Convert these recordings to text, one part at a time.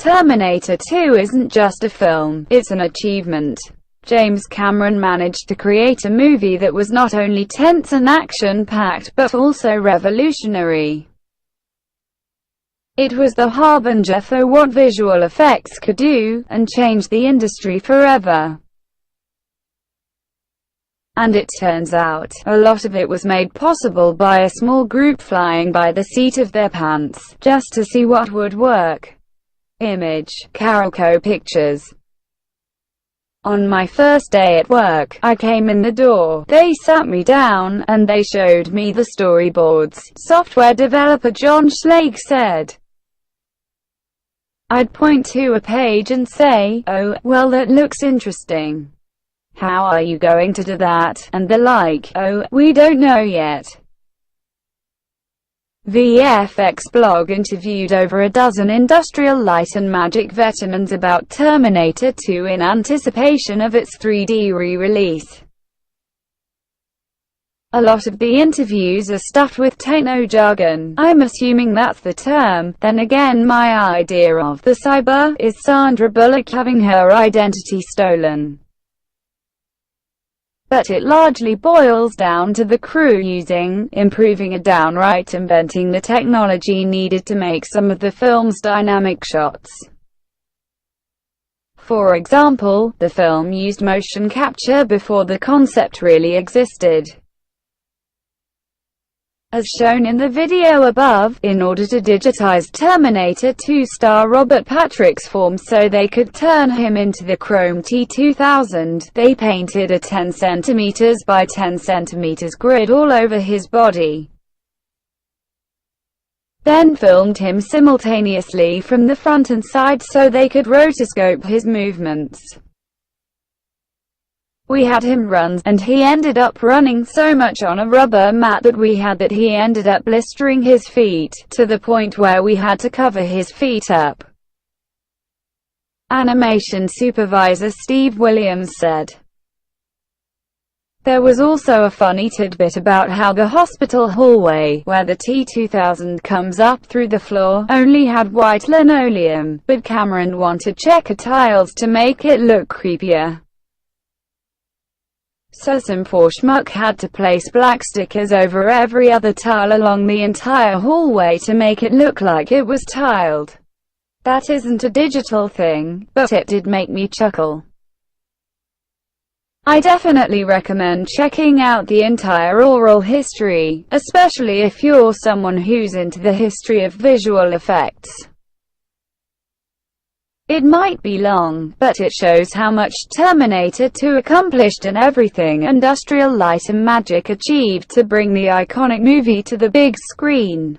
Terminator 2 isn't just a film, it's an achievement. James Cameron managed to create a movie that was not only tense and action-packed, but also revolutionary. It was the harbinger for what visual effects could do, and changed the industry forever. And it turns out, a lot of it was made possible by a small group flying by the seat of their pants, just to see what would work. Image, Carolco Pictures. On my first day at work, I came in the door, they sat me down, and they showed me the storyboards, software developer John Schlage said. I'd point to a page and say, "Oh, well that looks interesting. How are you going to do that?" And they're like, "Oh, we don't know yet." VFX blog interviewed over a dozen industrial light and magic veterans about Terminator 2 in anticipation of its 3D re-release. A lot of the interviews are stuffed with techno jargon. I'm assuming that's the term. Then again, my idea of the cyber is Sandra Bullock having her identity stolen. But it largely boils down to the crew improving or downright inventing the technology needed to make some of the film's dynamic shots. For example, the film used motion capture before the concept really existed. As shown in the video above, in order to digitize Terminator 2 star Robert Patrick's form so they could turn him into the Chrome T-2000, they painted a 10 cm by 10 cm grid all over his body. Then filmed him simultaneously from the front and side so they could rotoscope his movements. We had him run, and he ended up running so much on a rubber mat that he ended up blistering his feet, to the point where we had to cover his feet up. Animation supervisor Steve Williams said. There was also a funny tidbit about how the hospital hallway, where the T-2000 comes up through the floor, only had white linoleum, but Cameron wanted checker tiles to make it look creepier. So some poor schmuck had to place black stickers over every other tile along the entire hallway to make it look like it was tiled. That isn't a digital thing, but it did make me chuckle. I definitely recommend checking out the entire oral history, especially if you're someone who's into the history of visual effects. It might be long, but it shows how much Terminator 2 accomplished and everything Industrial Light and Magic achieved to bring the iconic movie to the big screen.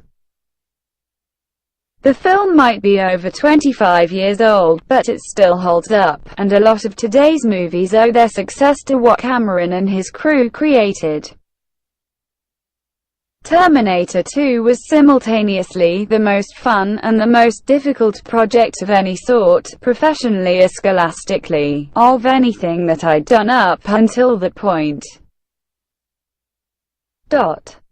The film might be over 25 years old, but it still holds up, and a lot of today's movies owe their success to what Cameron and his crew created. Terminator 2 was simultaneously the most fun and the most difficult project of any sort, professionally or scholastically, of anything that I'd done up until that point.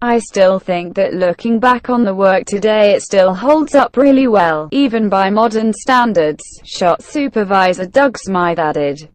I still think that looking back on the work today it still holds up really well, even by modern standards, shot supervisor Doug Smythe added.